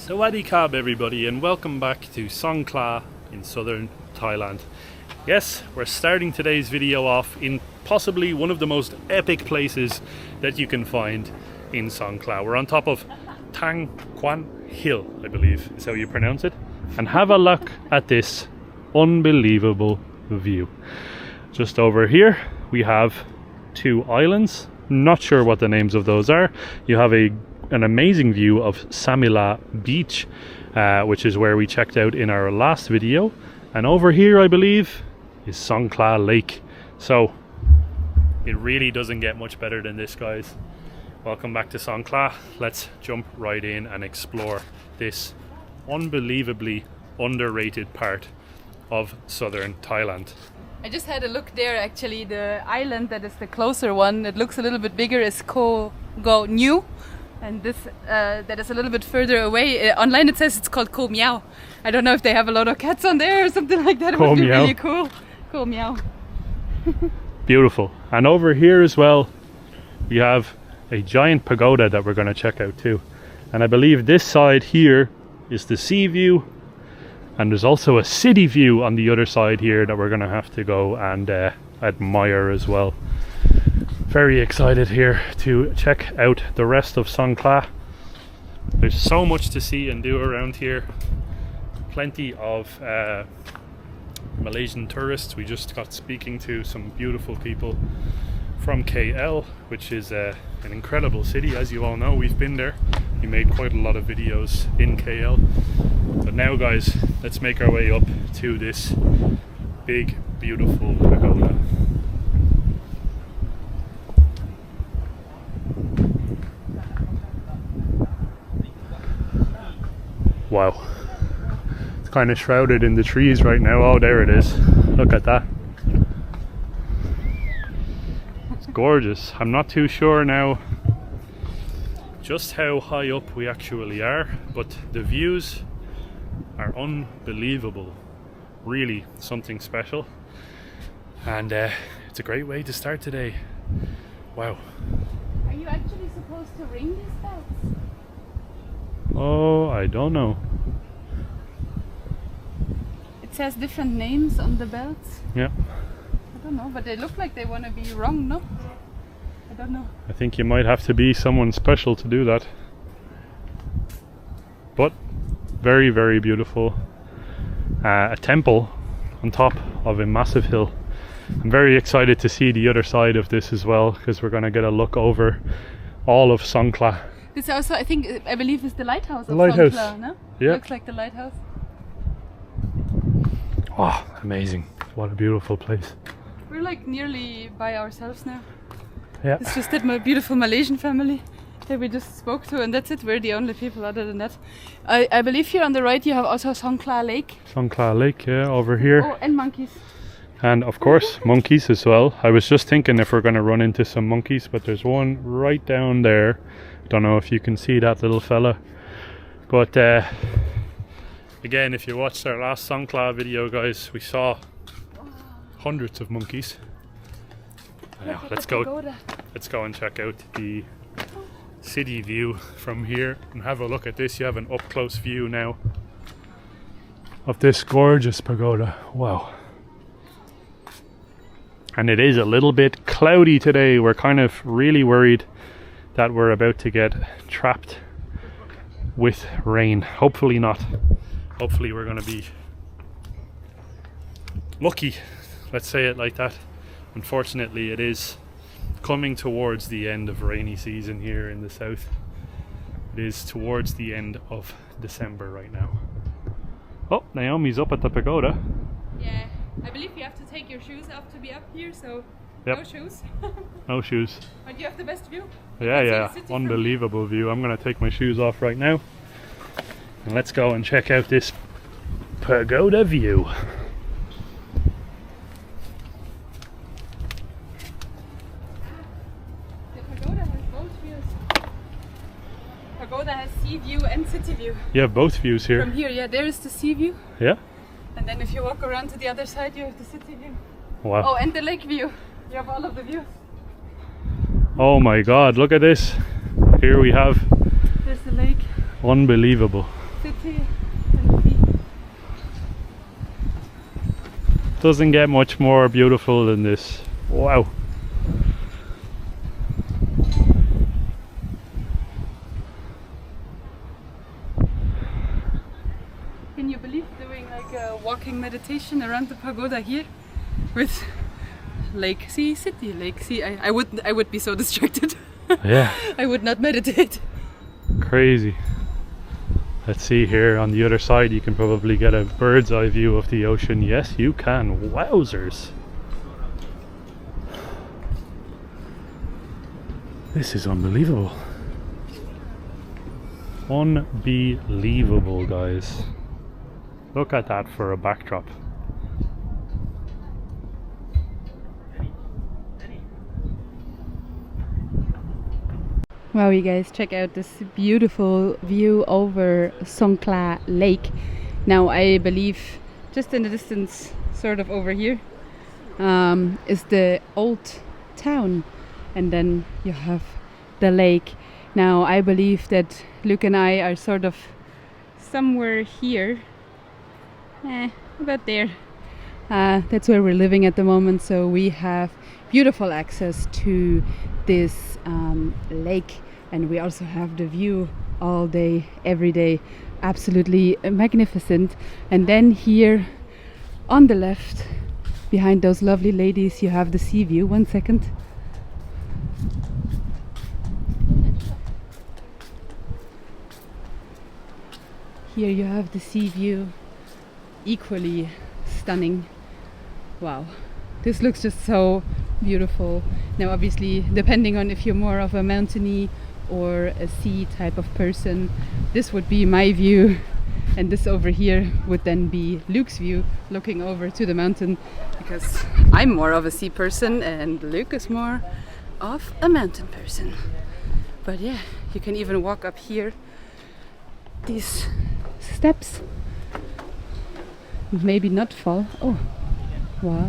Sawadee Krap everybody, and welcome back to Songkhla in southern Thailand. Yes, we're starting today's video off in possibly one of the most epic places that you can find in Songkhla. We're on top of Thang Quan Hill, I believe is how you pronounce it. And have a look at this unbelievable view. Just over here we have two islands. Not sure what the names of those are. You have an amazing view of Samila Beach, which is where we checked out in our last video. And over here, I believe, is Songkhla Lake. So it really doesn't get much better than this, guys. Welcome back to Songkhla. Let's jump right in and explore this unbelievably underrated part of southern Thailand. I just had a look there. Actually, the island that is the closer one, it looks a little bit bigger, is Ko Go New. And this that is a little bit further away. Online it says it's called Ko Miao. I don't know if they have a lot of cats on there or something like that. It would be really cool. Ko Miao. Beautiful. And over here as well, we have a giant pagoda that we're going to check out too. And I believe this side here is the sea view. And there's also a city view on the other side here that we're going to have to go and admire as well. Very excited here to check out the rest of Songkhla. There's so much to see and do around here. Plenty of Malaysian tourists. We just got speaking to some beautiful people from KL, which is an incredible city. As you all know, we've been there. We made quite a lot of videos in KL. But now, guys, let's make our way up to this big, beautiful pagoda. Wow, it's kind of shrouded in the trees right now. Oh, there it is. Look at that. It's gorgeous. I'm not too sure now just how high up we actually are, but the views are unbelievable. Really something special. And it's a great way to start today. Wow. Are you actually supposed to ring these bells? Oh, I don't know. It says different names on the belts. Yeah. I don't know, but they look like they want to be wrong, no? I don't know. I think you might have to be someone special to do that. But very, very beautiful. A temple on top of a massive hill. I'm very excited to see the other side of this as well, because we're going to get a look over all of Songkhla. This also, I believe, is the lighthouse of lighthouse. Songkhla, no? Yeah. Looks like the lighthouse. Oh, amazing. What a beautiful place. We're like nearly by ourselves now. Yeah. It's just that my beautiful Malaysian family that we just spoke to, and that's it. We're the only people other than that. I believe here on the right you have also Songkhla Lake. Songkhla Lake, yeah, over here. Oh, and monkeys. And of course, monkeys as well. I was just thinking if we're going to run into some monkeys, but there's one right down there. Don't know if you can see that little fella. But again, if you watched our last Songkhla video, guys, we saw hundreds of monkeys. Now, let's go and check out the city view from here and have a look at this. You have an up close view now of this gorgeous pagoda. Wow. And it is a little bit cloudy today. We're kind of really worried that we're about to get trapped with rain. Hopefully not. Hopefully we're going to be lucky. Let's say it like that. Unfortunately, it is coming towards the end of rainy season here in the south. It is towards the end of December right now. Oh, Naomi's up at the pagoda. Yeah, I believe you have to take your shoes off to be up here, so yep. No shoes. No shoes. But you have the best view. Yeah, unbelievable view. I'm going to take my shoes off right now. And let's go and check out this pagoda view. Pagoda has sea view and city view. You have both views here. From here, yeah, there is the sea view. Yeah. And then if you walk around to the other side, you have the city view. Wow. Oh, and the lake view. You have all of the views. Oh my god, look at this. Here we have... There's the lake. Unbelievable. Doesn't get much more beautiful than this. Wow. Can you believe doing like a walking meditation around the pagoda here with Lake Sea City, Lake Sea? I would be so distracted. Yeah. I would not meditate. Crazy. Let's see here on the other side, you can probably get a bird's eye view of the ocean. Yes, you can. Wowzers. This is unbelievable. Unbelievable, guys. Look at that for a backdrop. Wow, you guys, check out this beautiful view over Songkhla Lake. Now, I believe just in the distance, sort of over here, is the old town, and then you have the lake. Now, I believe that Luke and I are sort of somewhere here, about there. That's where we're living at the moment, so we have beautiful access to this lake, and we also have the view all day, every day. Absolutely magnificent. And then here on the left, behind those lovely ladies, you have the sea view. 1 second. Here you have the sea view, equally stunning. Wow, this looks just so beautiful. Now obviously, depending on if you're more of a mountainy or a sea type of person, this would be my view, and this over here would then be Luke's view, looking over to the mountain, because I'm more of a sea person and Luke is more of a mountain person. But yeah, you can even walk up here these steps, maybe not fall. Oh wow,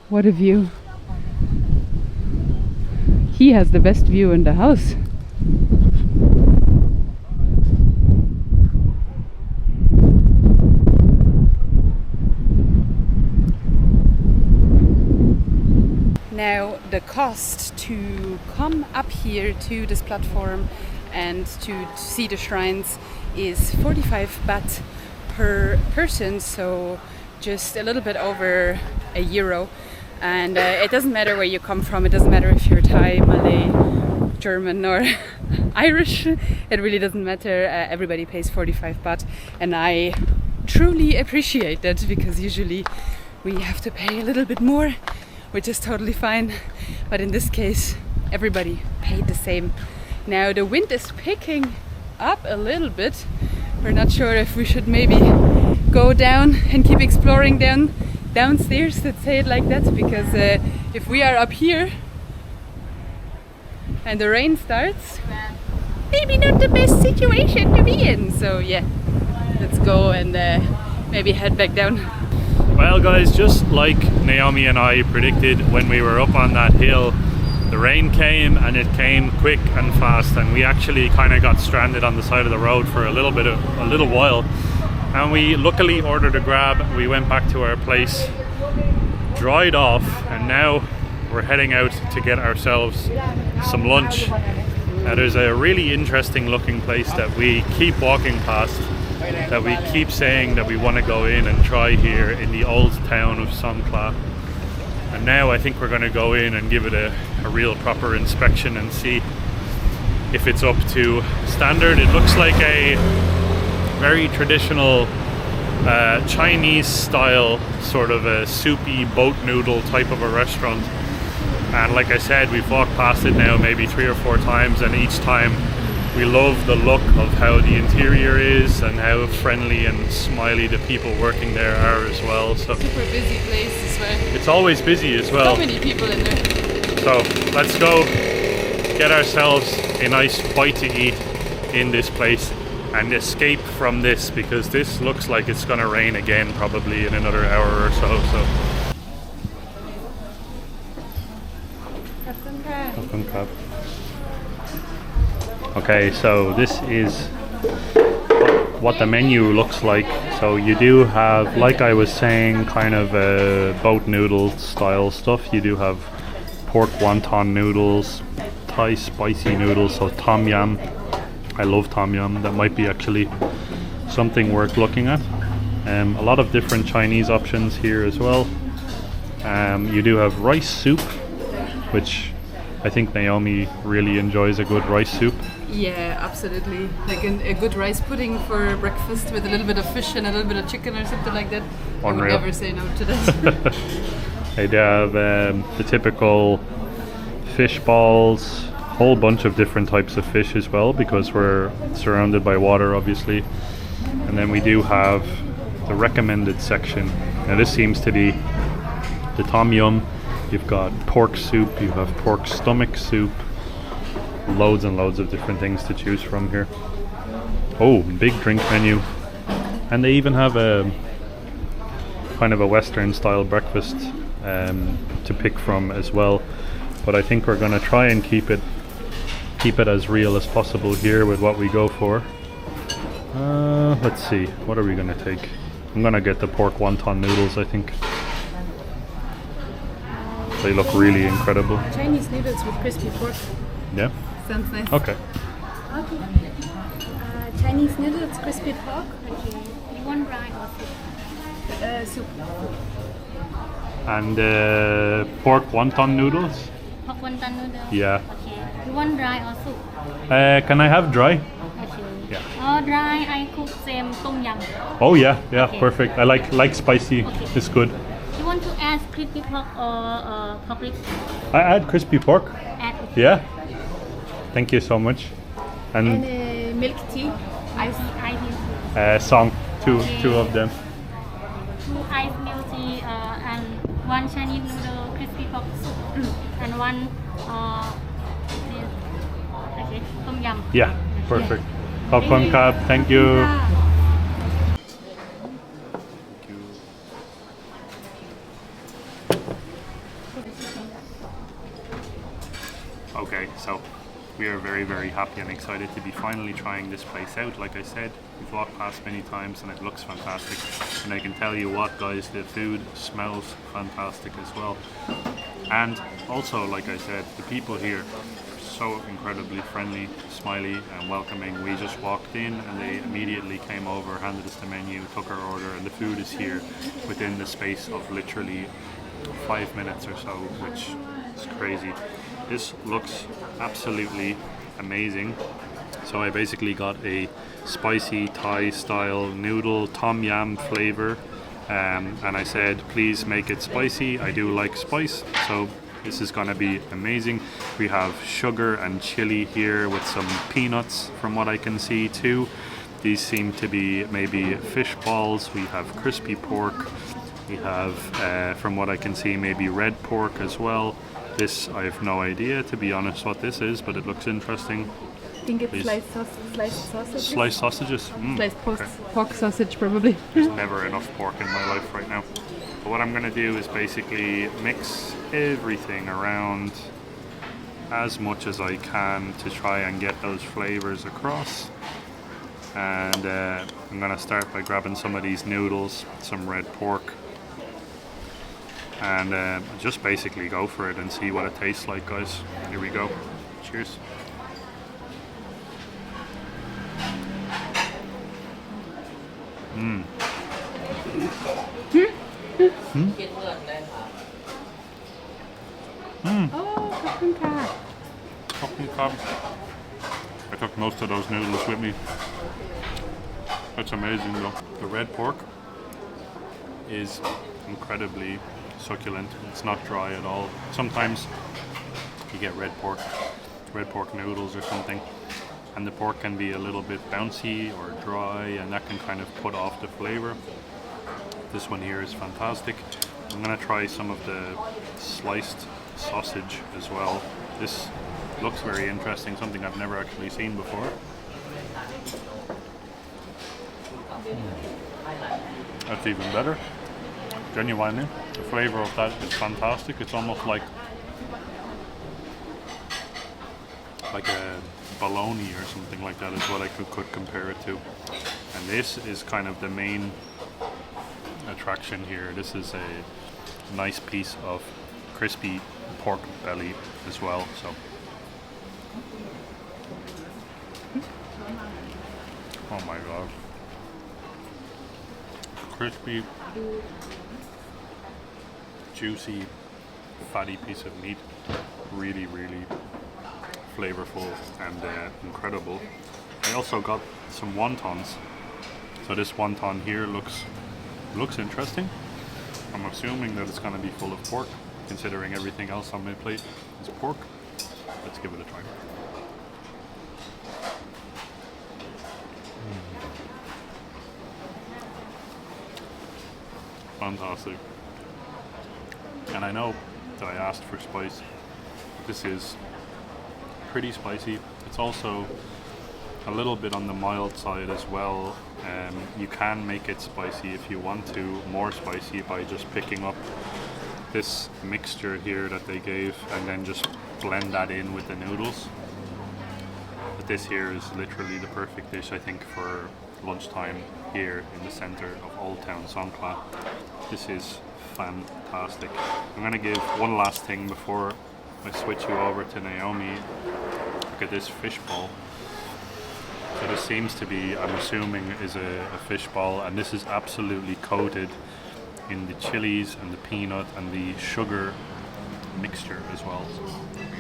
what a view. He has the best view in the house. Now the cost to come up here to this platform and to see the shrines is 45 baht per person, so just a little bit over €1. And it doesn't matter where you come from, it doesn't matter if you're Thai, Malay, German or Irish, it really doesn't matter. Everybody pays 45 baht, and I truly appreciate that, because usually we have to pay a little bit more, which is totally fine, but in this case everybody paid the same. Now the wind is picking up a little bit. We're not sure if we should maybe go down and keep exploring downstairs, let's say it like that, because if we are up here and the rain starts, maybe not the best situation to be in. So yeah, let's go and maybe head back down. Well guys, just like Naomi and I predicted when we were up on that hill, the rain came, and it came quick and fast, and we actually kind of got stranded on the side of the road for a little while. And we luckily ordered a grab. We went back to our place, dried off, and now we're heading out to get ourselves some lunch. Now there's a really interesting looking place that we keep walking past, that we keep saying that we want to go in and try here in the old town of Songkhla. And now I think we're going to go in and give it a real proper inspection and see if it's up to standard. It looks like a very traditional Chinese style, sort of a soupy boat noodle type of a restaurant. And like I said, we've walked past it now maybe 3 or 4 times, and each time we love the look of how the interior is and how friendly and smiley the people working there are as well. So super busy place as well. It's always busy as well. So many people in there. So let's go get ourselves a nice bite to eat in this place and escape from this, because this looks like it's gonna rain again probably in another hour or so. Okay, so this is what the menu looks like. So you do have, like I was saying, kind of boat noodle style stuff. You do have pork wonton noodles, Thai spicy noodles, so tom yum. I love tom yum. That might be actually something worth looking at. A lot of different Chinese options here as well. You do have rice soup, which I think Naomi really enjoys a good rice soup. Yeah, absolutely. Like a good rice pudding for breakfast with a little bit of fish and a little bit of chicken or something like that. Unreal. I would never say no to that. They have the typical fish balls, whole bunch of different types of fish as well, because we're surrounded by water, obviously. And then we do have the recommended section. Now this seems to be the tom yum. You've got pork soup, you have pork stomach soup, loads and loads of different things to choose from here. Oh, big drink menu. And they even have a kind of a Western style breakfast to pick from as well. But I think we're gonna try and keep it as real as possible here with what we go for. Let's see, what are we gonna take? I'm gonna get the pork wonton noodles, I think. They look really incredible. Chinese noodles with crispy pork. Yeah? Sounds nice. Okay. Okay. Chinese noodles, crispy pork. Okay. You want rice or soup? Soup. And pork wonton noodles? Pork wonton noodles? Yeah. Okay. You want dry or soup? Can I have dry? Okay. Yeah. Dry, I cook same tom yum. Oh yeah, Okay. perfect. I like spicy. Okay. It's good. You want to add crispy pork or pork ribs? I add crispy pork. Add. Yeah. Thank you so much. And Milk tea. Ice song, two of them. 2 ice milk tea and 1 Chinese noodle crispy pork soup and 1 okay, tom yum. Yeah, perfect. Khop kap. Thank you. Okay, so we are very, very happy and excited to be finally trying this place out. Like I said, we've walked past many times and it looks fantastic. And I can tell you what, guys, the food smells fantastic as well. And also, like I said, the people here are so incredibly friendly, smiley and welcoming. We just walked in and they immediately came over, handed us the menu, took our order, and the food is here within the space of literally 5 minutes or so, which is crazy. This looks absolutely amazing. So I basically got a spicy Thai style noodle tom yum flavor, and I said please make it spicy. I do like spice, so this is gonna be amazing. We have sugar and chili here with some peanuts from what I can see too. These seem to be maybe fish balls. We have crispy pork. We have from what I can see maybe red pork as well. This, I have no idea, to be honest, what this is, but it looks interesting. I think it's Please. sliced sausages. Sliced sausages? Sliced Okay. pork sausage, probably. There's never enough pork in my life right now. But what I'm going to do is basically mix everything around as much as I can to try and get those flavors across. And I'm going to start by grabbing some of these noodles, some red pork, and just basically go for it and see what it tastes like, guys. Here we go. Cheers. Oh, kapunka. I took most of those noodles with me. That's amazing though. The red pork is incredibly succulent. It's not dry at all. Sometimes you get red pork noodles or something, and the pork can be a little bit bouncy or dry, and that can kind of put off the flavor. This one here is fantastic. I'm gonna try some of the sliced sausage as well. This looks very interesting, something I've never actually seen before. That's even better. Genuinely, the flavor of that is fantastic. It's almost like like a bologna or something like that is what I could compare it to. And this is kind of the main attraction here. This is a nice piece of crispy pork belly as well. So, oh my god, crispy, juicy, fatty piece of meat. Really, really flavorful and incredible. I also got some wontons. So this wonton here looks interesting. I'm assuming that it's going to be full of pork, considering everything else on my plate is pork. Let's give it a try. Fantastic. And I know that I asked for spice. This is pretty spicy. It's also a little bit on the mild side as well. You can make it spicy if you want to, more spicy, by just picking up this mixture here that they gave and then just blend that in with the noodles. But this here is literally the perfect dish, I think, for lunchtime here in the center of Old Town Songkhla. This is fantastic. I'm gonna give one last thing before I switch you over to Naomi. Look at this fish ball. So this seems to be, I'm assuming, is a fish ball, and this is absolutely coated in the chilies and the peanut and the sugar mixture as well. So there we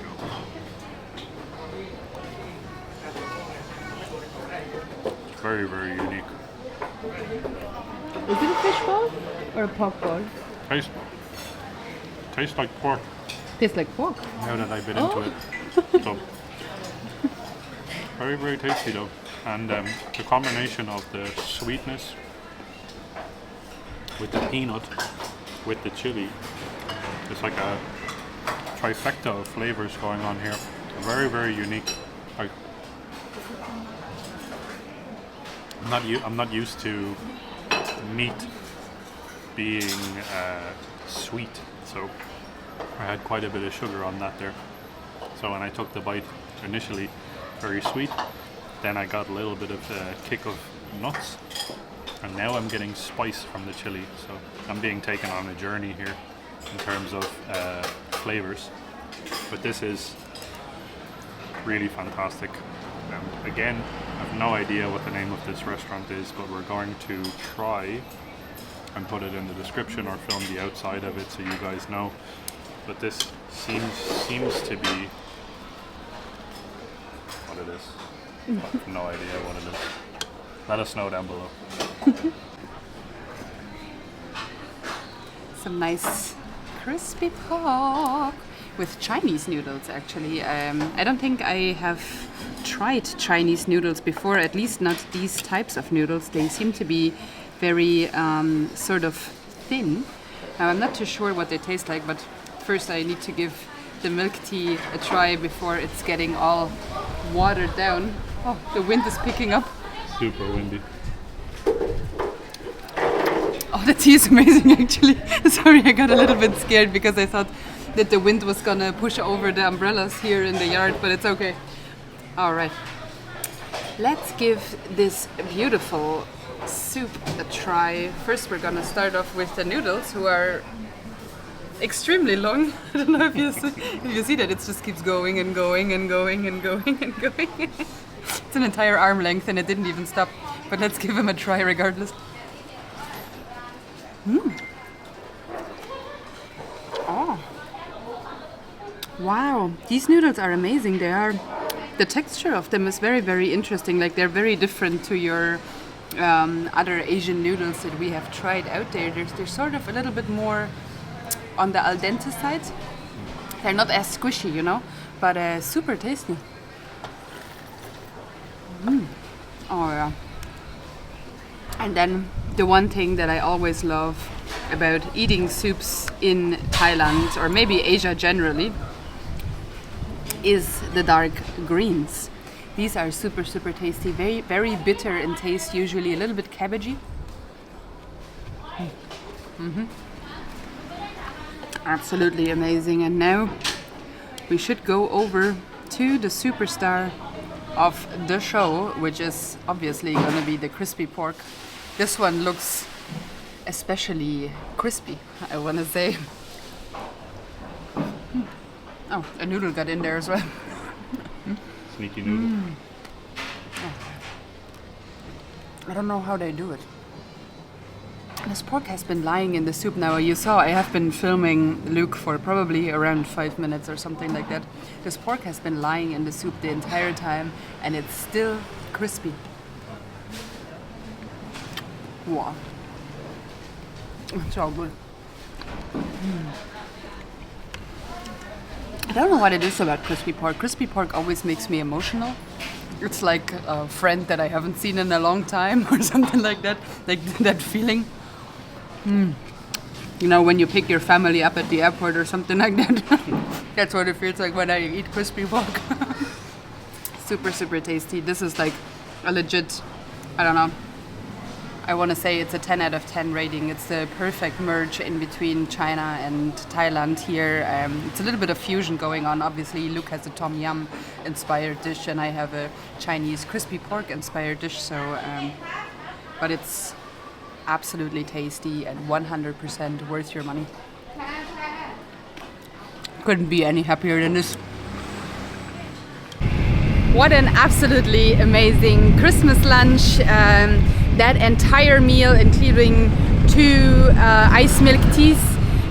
go. It's very, very unique. Is it a fish ball or a pork ball? Tastes like pork. Tastes like pork. Now that I've been into it. So, very, very tasty though. And the combination of the sweetness with the peanut, with the chili, it's like a trifecta of flavors going on here. Very, very unique. I'm not used to meat being sweet, so I had quite a bit of sugar on that there. So when I took the bite, initially very sweet, then I got a little bit of a kick of nuts, and now I'm getting spice from the chili. So I'm being taken on a journey here in terms of flavors. But this is really fantastic. Again, I have no idea what the name of this restaurant is, but we're going to try and put it in the description or film the outside of it so you guys know. But this seems to be what it is. I have no idea what it is. Let us know down below. Some nice crispy pork with Chinese noodles, actually. I don't think I have tried Chinese noodles before, at least not these types of noodles. They seem to be very sort of thin. I'm not too sure what they taste like, but first I need to give the milk tea a try before it's getting all watered down. Oh, the wind is picking up. Super windy. Oh, the tea is amazing, actually. Sorry, I got a little bit scared because I thought that the wind was gonna push over the umbrellas here in the yard, but it's okay. All right. Let's give this beautiful soup a try. First, we're gonna start off with the noodles, who are extremely long. I don't know if you see that. It just keeps going and going and going and going and going. It's an entire arm length and it didn't even stop. But let's give him a try regardless. Oh. Wow, these noodles are amazing. The texture of them is very, very interesting. Like, they're very different to your other Asian noodles that we have tried out there. They're sort of a little bit more on the al dente side. They're not as squishy, you know, but super tasty. Oh yeah. And then the one thing that I always love about eating soups in Thailand, or maybe Asia generally, is the dark greens. These are super, super tasty, very, very bitter in taste, usually a little bit cabbagey. Absolutely amazing. And now we should go over to the superstar of the show, which is obviously going to be the crispy pork. This one looks especially crispy, I want to say. Oh, a noodle got in there as well. Sneaky noodle. I don't know how they do it. This pork has been lying in the soup now. You saw I have been filming Luke for probably around 5 minutes or something like that. This pork has been lying in the soup the entire time and it's still crispy. Wow. It's so good. I don't know what it is about crispy pork. Crispy pork always makes me emotional. It's like a friend that I haven't seen in a long time or something like that. Like that feeling. You know, when you pick your family up at the airport or something like that. That's what it feels like when I eat crispy pork. Super, super tasty. This is like a legit, I don't know, I want to say it's a 10 out of 10 rating. It's the perfect merge in between China and Thailand here. It's a little bit of fusion going on. Obviously, Luke has a tom yum inspired dish and I have a Chinese crispy pork inspired dish. So, but it's absolutely tasty and 100% worth your money. Couldn't be any happier than this. What an absolutely amazing Christmas lunch. That entire meal, including 2 ice milk teas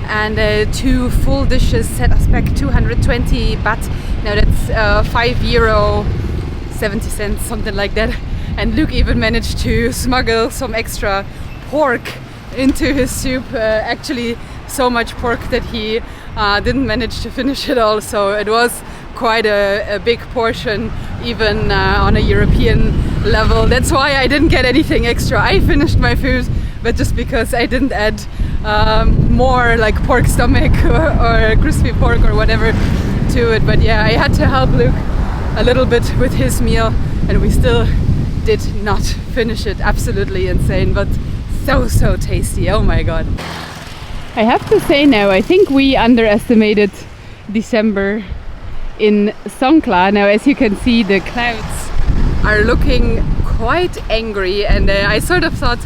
and 2 full dishes, set us back 220 baht. Now that's €5.70, something like that. And Luke even managed to smuggle some extra pork into his soup. Actually, so much pork that he didn't manage to finish it all. So it was quite a big portion, even on a European level. That's why I didn't get anything extra. I finished my food, but just because I didn't add more like pork stomach or crispy pork or whatever to it. But yeah, I had to help Luke a little bit with his meal and we still did not finish it. Absolutely insane, but so tasty. Oh my god. I have to say now, I think we underestimated December in Songkhla. Now, as you can see, the clouds are looking quite angry and I sort of thought,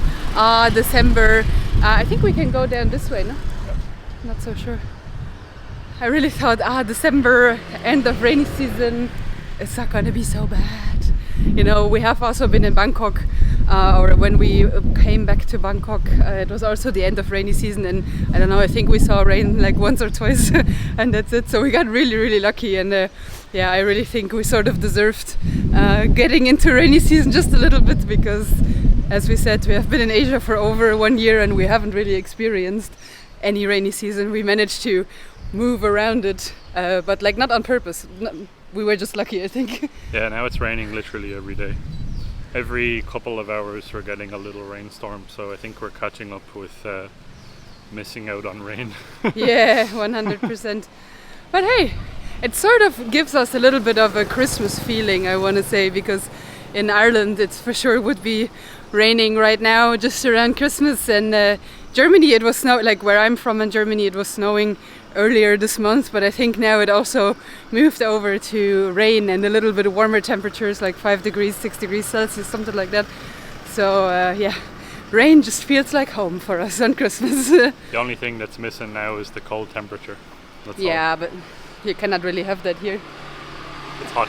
December, I think we can go down this way, no? Not so sure. I really thought, December, end of rainy season, it's not gonna be so bad. You know, we have also been in Bangkok, or when we came back to Bangkok, it was also the end of rainy season and I don't know, I think we saw rain like once or twice and that's it. So we got really lucky and yeah, I really think we sort of deserved getting into rainy season just a little bit because, as we said, we have been in Asia for over 1 year and we haven't really experienced any rainy season. We managed to move around it, but like not on purpose. We were just lucky, I think. Yeah, now it's raining literally every day. Every couple of hours we're getting a little rainstorm, so I think we're catching up with missing out on rain. Yeah, 100%. But hey, it sort of gives us a little bit of a Christmas feeling, I want to say, because in Ireland it for sure would be raining right now just around Christmas, and Germany it was snow, like where I'm from in Germany it was snowing earlier this month, but I think now it also moved over to rain and a little bit warmer temperatures, like 5 degrees, 6 degrees Celsius, something like that. So yeah, rain just feels like home for us on Christmas. The only thing that's missing now is the cold temperature. That's yeah, all. but you cannot really have that here. It's hot.